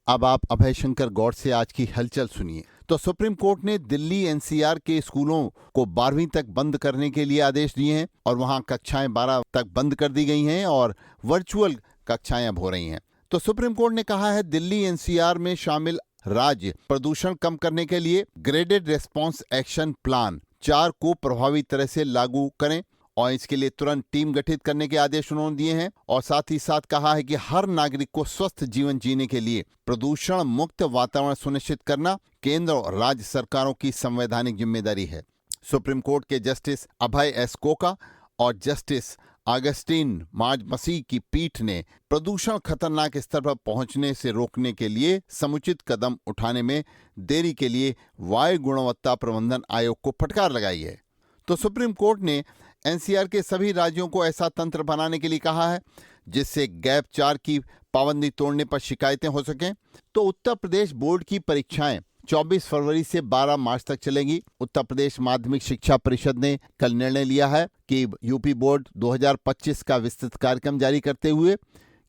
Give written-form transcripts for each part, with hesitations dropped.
अब आप अभय शंकर गौड़ से आज की हलचल सुनिए। तो सुप्रीम कोर्ट ने दिल्ली एनसीआर के स्कूलों को 12वीं तक बंद करने के लिए आदेश दिए हैं और वहां कक्षाएं 12 तक बंद कर दी गई हैं और वर्चुअल कक्षाएं अब हो रही हैं। तो सुप्रीम कोर्ट ने कहा है दिल्ली एनसीआर में शामिल राज्य प्रदूषण कम करने के लिए ग्रेडेड रेस्पॉन्स एक्शन प्लान 4 को प्रभावी तरह से लागू करें और इसके लिए तुरंत टीम गठित करने के आदेश उन्होंने दिए हैं और साथ ही साथ कहा है कि हर नागरिक को स्वस्थ जीवन जीने के लिए प्रदूषण मुक्त वातावरण सुनिश्चित करना केंद्र और राज्य सरकारों की संवैधानिक जिम्मेदारी है। सुप्रीम कोर्ट के जस्टिस अभय एस कोका और जस्टिस अगस्टीन मार्ज मसीह की पीठ ने प्रदूषण खतरनाक स्तर पर पहुंचने से रोकने के लिए समुचित कदम उठाने में देरी के लिए वायु गुणवत्ता प्रबंधन आयोग को फटकार लगाई है। तो सुप्रीम कोर्ट ने एनसीआर के सभी राज्यों को ऐसा तंत्र बनाने के लिए कहा है जिससे गैप 4 की पाबंदी तोड़ने पर शिकायतें हो सकें। तो उत्तर प्रदेश बोर्ड की परीक्षाएं 24 फरवरी से 12 मार्च तक चलेंगी। उत्तर प्रदेश माध्यमिक शिक्षा परिषद ने कल निर्णय लिया है कि यूपी बोर्ड 2025 का विस्तृत कार्यक्रम जारी करते हुए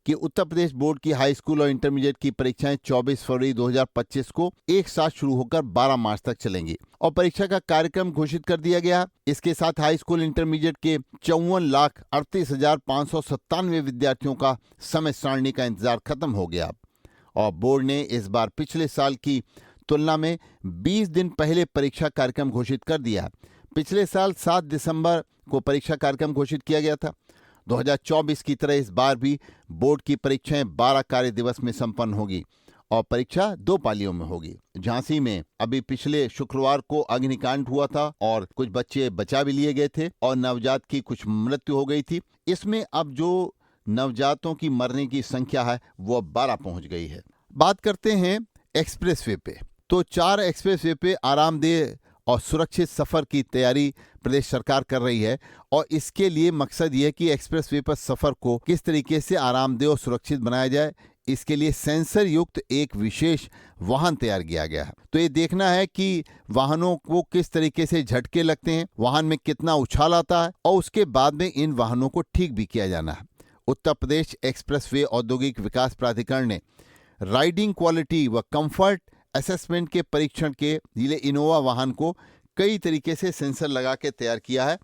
कि उत्तर प्रदेश बोर्ड की हाई स्कूल और इंटरमीडिएट की परीक्षाएं 24 फरवरी 2025 को एक साथ शुरू होकर 12 मार्च तक चलेंगी और परीक्षा का कार्यक्रम घोषित कर दिया गया। इसके साथ हाई स्कूल इंटरमीडिएट के 54,38,597 विद्यार्थियों का समय सारणी का इंतजार खत्म हो गया और बोर्ड ने इस बार पिछले साल की तुलना में 20 दिन पहले परीक्षा कार्यक्रम घोषित कर दिया। पिछले साल 7 दिसंबर को परीक्षा कार्यक्रम घोषित किया गया था। 2024 की तरह इस बार भी बोर्ड की परीक्षाएं 12 कार्य दिवस में संपन्न होगी और परीक्षा 2 पालियों में होगी। झांसी में अभी पिछले शुक्रवार को अग्निकांड हुआ था और कुछ बच्चे बचा भी लिए गए थे और नवजात की कुछ मृत्यु हो गई थी। इसमें अब जो नवजातों की मरने की संख्या है वो 12 पहुंच गई है। बात करते हैं एक्सप्रेसवे पे। तो 4 एक्सप्रेसवे पे आरामदेह और सुरक्षित सफर की तैयारी प्रदेश सरकार कर रही है और इसके लिए मकसद ये है कि एक्सप्रेसवे पर सफर को किस तरीके से आरामदेह और सुरक्षित बनाया जाए। इसके लिए सेंसर युक्त एक विशेष वाहन तैयार किया गया है। तो ये देखना है कि वाहनों को किस तरीके से झटके लगते हैं, वाहन में कितना उछाल आता है और उसके बाद में इन वाहनों को ठीक भी किया जाना है। उत्तर प्रदेश एक्सप्रेसवे औद्योगिक विकास प्राधिकरण ने राइडिंग क्वालिटी व कंफर्ट असेसमेंट के परीक्षण के लिए इनोवा वाहन को कई तरीके से सेंसर लगा के तैयार किया है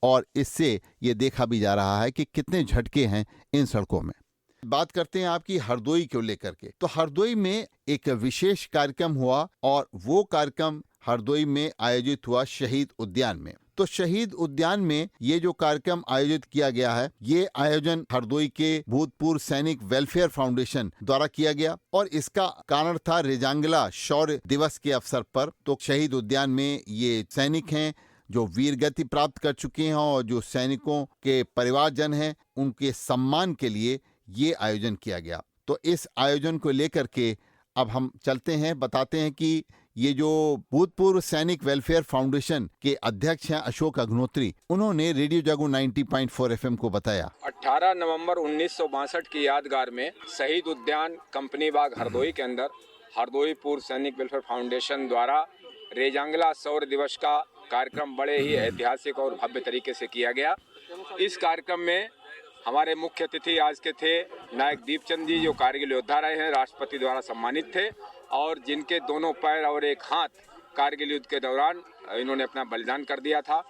और इससे ये देखा भी जा रहा है कि कितने झटके हैं इन सड़कों में। बात करते हैं आपकी हरदोई को लेकर के। तो हरदोई में एक विशेष कार्यक्रम हुआ और वो कार्यक्रम हरदोई में आयोजित हुआ शहीद उद्यान में। तो शहीद उद्यान में ये जो कार्यक्रम आयोजित किया गया है ये आयोजन हरदोई के भूतपूर्व सैनिक वेलफेयर फाउंडेशन द्वारा किया गया और इसका कारण था रेजांगला शौर्य दिवस के अवसर पर। तो शहीद उद्यान में ये सैनिक हैं जो वीर गति प्राप्त कर चुके हैं और जो सैनिकों के परिवारजन हैं उनके सम्मान के लिए ये आयोजन किया गया। तो इस आयोजन को लेकर के अब हम चलते हैं, बताते हैं कि ये जो भूतपूर्व सैनिक वेलफेयर फाउंडेशन के अध्यक्ष हैं अशोक अग्निहोत्री, उन्होंने रेडियो जागो 90.4 FM को बताया 18 नवंबर 1962 की यादगार में शहीद उद्यान कंपनी बाग हरदोई के अंदर हरदोई पूर्व सैनिक वेलफेयर फाउंडेशन द्वारा रेजांगला शौर्य दिवस का कार्यक्रम बड़े ही ऐतिहासिक और भव्य तरीके से किया गया। इस कार्यक्रम में हमारे मुख्य अतिथि आज के थे नायक दीपचंद जी, जो कारगिल योद्धा रहे हैं, राष्ट्रपति द्वारा सम्मानित थे और जिनके दोनों पैर और एक हाथ कारगिल युद्ध के दौरान इन्होंने अपना बलिदान कर दिया था।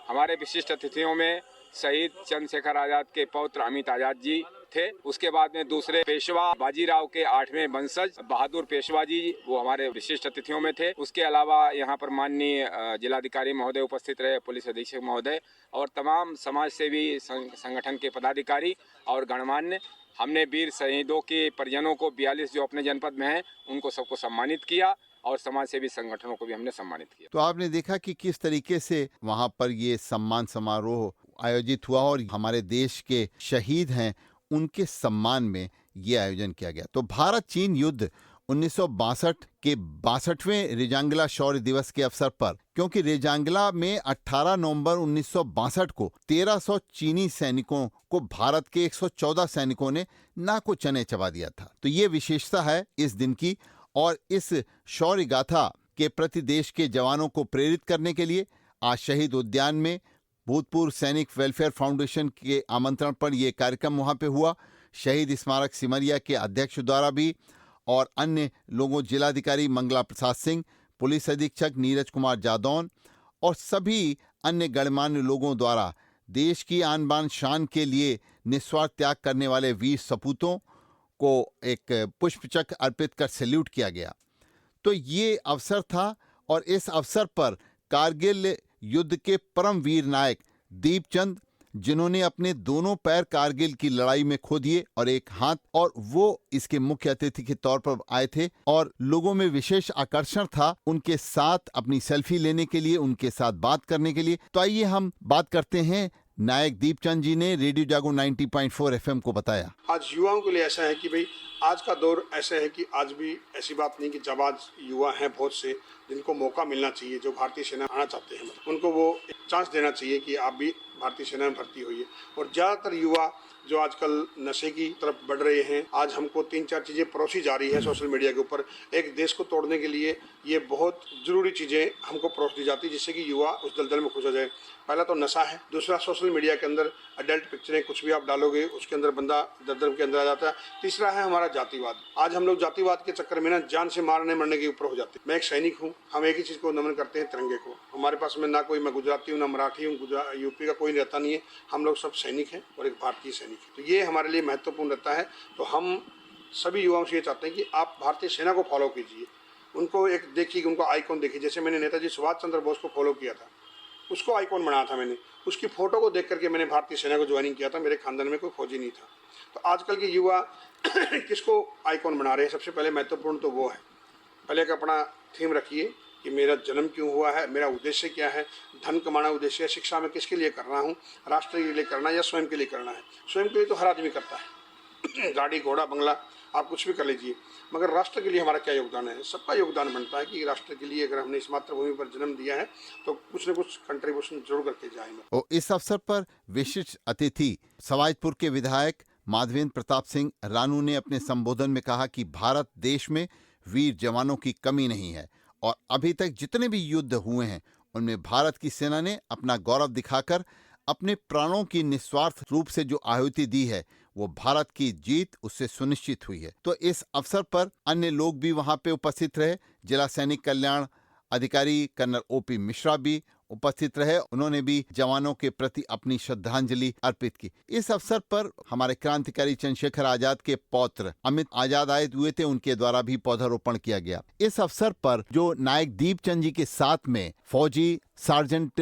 हमारे विशिष्ट अतिथियों में शहीद चंद्रशेखर आजाद के पौत्र अमित आजाद जी थे। उसके बाद में दूसरे पेशवा बाजीराव के 8वें वंशज बहादुर पेशवा जी, वो हमारे विशिष्ट अतिथियों में थे। उसके अलावा यहाँ पर माननीय जिलाधिकारी महोदय उपस्थित रहे, पुलिस अधीक्षक महोदय और तमाम समाज सेवी संगठन के पदाधिकारी और गणमान्य। हमने वीर शहीदों के परिजनों को 42 जो अपने जनपद में हैं उनको सबको सम्मानित किया और समाज सेवी संगठनों को भी हमने सम्मानित किया। तो आपने देखा कि किस तरीके से वहां पर ये सम्मान समारोह आयोजित हुआ और हमारे देश के शहीद हैं उनके सम्मान में ये आयोजन किया गया। तो भारत चीन युद्ध 1962 के 62वें रेजांगला शौर्य दिवस के अवसर पर, क्योंकि रेजांगला में 18 नवंबर 1962 को 1300 चीनी सैनिकों को भारत के 114 सैनिकों ने नाको चने चबा दिया था। तो ये विशेषता है इस दिन की और इस शौर्य गाथा के प्रति देश के जवानों को प्रेरित करने के लिए आज शहीद उद्यान में भूतपूर्व सैनिक वेलफेयर फाउंडेशन के आमंत्रण पर यह कार्यक्रम वहां पे हुआ। शहीद स्मारक सिमरिया के अध्यक्ष द्वारा भी और अन्य लोगों, जिलाधिकारी मंगला प्रसाद सिंह, पुलिस अधीक्षक नीरज कुमार जादौन और सभी अन्य गणमान्य लोगों द्वारा देश की आन बान शान के लिए निस्वार्थ त्याग करने वाले वीर सपूतों को एक पुष्पचक्र अर्पित कर सैल्यूट किया गया। तो ये अवसर था और इस अवसर पर कारगिल युद्ध के परम वीर नायक दीपचंद, जिन्होंने अपने दोनों पैर कारगिल की लड़ाई में खो दिए और एक हाथ, और वो इसके मुख्य अतिथि के तौर पर आए थे और लोगों में विशेष आकर्षण था उनके साथ अपनी सेल्फी लेने के लिए, उनके साथ बात करने के लिए। तो आइए हम बात करते हैं। नायक दीपचंद जी ने रेडियो जागो 90.4 एफएम को बताया, आज युवाओं के लिए ऐसा है कि भाई आज का दौर ऐसा है कि आज भी ऐसी बात नहीं कि जाबाज युवा हैं बहुत से जिनको मौका मिलना चाहिए, जो भारतीय सेना आना चाहते हैं, उनको वो चांस देना चाहिए कि आप भी भारतीय सेना में भर्ती होइए। और ज़्यादातर युवा जो आजकल नशे की तरफ बढ़ रहे हैं, आज हमको 3-4 चीज़ें परोसी जा रही है सोशल मीडिया के ऊपर। एक देश को तोड़ने के लिए ये बहुत ज़रूरी चीज़ें हमको परोस दी जाती है जिससे कि युवा उस दलदल में घुस जाए। पहला तो नशा है, दूसरा सोशल मीडिया के अंदर अडल्ट पिक्चरें कुछ भी आप डालोगे उसके अंदर बंदा दलदल के अंदर आ जाता है। तीसरा है हमारा जातिवाद। आज हम लोग जातिवाद के चक्कर में ना जान से मारने मरने के ऊपर हो जाते हैं। मैं एक सैनिक हूँ, हम एक ही चीज़ को नमन करते हैं, तिरंगे को। हमारे पास में ना कोई मैं गुजराती हूँ, ना मराठी हूँ, यूपी का कोई रहता नहीं है। हम लोग सब सैनिक हैं और एक भारतीय सैनिक है, तो ये हमारे लिए महत्वपूर्ण रहता है। तो हम सभी युवाओं से ये चाहते हैं कि आप भारतीय सेना को फॉलो कीजिए, उनको एक देखिए, उनको आइकॉन देखिए। जैसे मैंने नेताजी सुभाष चंद्र बोस को फॉलो किया था, उसको आइकॉन बनाया था मैंने, उसकी फ़ोटो को देख करके मैंने भारतीय सेना को ज्वाइनिंग किया था। मेरे खानदान में कोई फौजी नहीं था। तो आजकल के युवा किसको आइकॉन बना रहे हैं? सबसे पहले महत्वपूर्ण तो वो है, पहले एक अपना थीम रखिए कि मेरा जन्म क्यों हुआ है, मेरा उद्देश्य क्या है, धन कमाना उद्देश्य है, शिक्षा में किसके लिए कर रहा हूँ, राष्ट्र के लिए करना है या स्वयं के लिए करना है। स्वयं के लिए तो हर आदमी करता है गाड़ी घोड़ा बंगला आप कुछ भी कर लीजिए, मगर राष्ट्र के लिए हमारा क्या योगदान है? सबका योगदान बनता है कि राष्ट्र के लिए अगर हमने इस मातृभूमि पर जन्म दिया है तो कुछ न कुछ कंट्रीब्यूशन जरूर करके जाएंगे। और इस अवसर पर विशिष्ट अतिथि सवाईपुर के विधायक माधवेंद्र प्रताप सिंह रानू ने अपने संबोधन में कहा कि भारत देश में वीर जवानों की कमी नहीं है और अभी तक जितने भी युद्ध हुए हैं उनमें भारत की सेना ने अपना गौरव दिखाकर अपने प्राणों की निस्वार्थ रूप से जो आहुति दी है वो भारत की जीत उससे सुनिश्चित हुई है। तो इस अवसर पर अन्य लोग भी वहां पे उपस्थित रहे। जिला सैनिक कल्याण अधिकारी कर्नल ओपी मिश्रा भी उपस्थित रहे, उन्होंने भी जवानों के प्रति अपनी श्रद्धांजलि अर्पित की। इस अवसर पर हमारे क्रांतिकारी चंद्रशेखर आजाद के पौत्र अमित आजाद आए हुए थे, उनके द्वारा भी पौधारोपण किया गया। इस अवसर पर जो नायक दीपचंद जी के साथ में फौजी सार्जेंट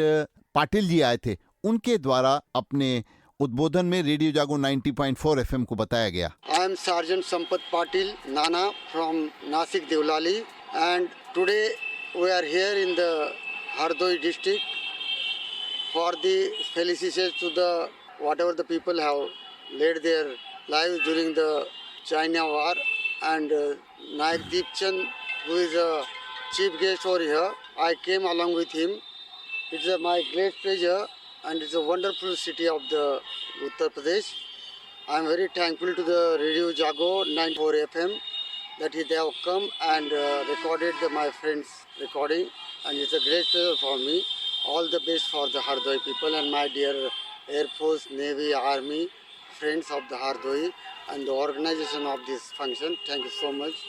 पाटिल जी आए थे, उनके द्वारा अपने उद्बोधन में रेडियो जागो 90.4 एफएम को बताया गया। I am Sergeant Sampath Patil Nana from Nasik Devlali, and today we are here in the Hardoi district for the felicitation to the whatever the people have laid their lives during the China war, and Nayak Deepchand, who is a chief guest over here, I came along with him. It's my great pleasure, and it's a wonderful city of the Uttar Pradesh. I am very thankful to the Radio Jago 94 FM that they have come and recorded my friend's recording, and it's a great pleasure for me. All the best for the Hardoi people and my dear Air Force, Navy, Army, friends of the Hardoi and the organization of this function. Thank you so much.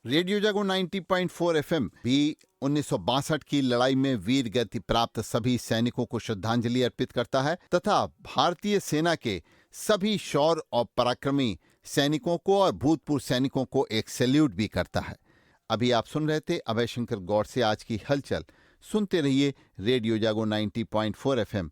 Radio जागो 90.4 FM भी 1962 की लड़ाई में वीर गति प्राप्त सभी सैनिकों को श्रद्धांजलि अर्पित करता है तथा भारतीय सेना के सभी शौर्य और पराक्रमी सैनिकों को और भूतपूर्व सैनिकों को एक सैल्यूट भी करता है। अभी आप सुन रहे थे अभय शंकर गौड़ से आज की हलचल। सुनते रहिए रेडियो जागो 90.4 एफएम।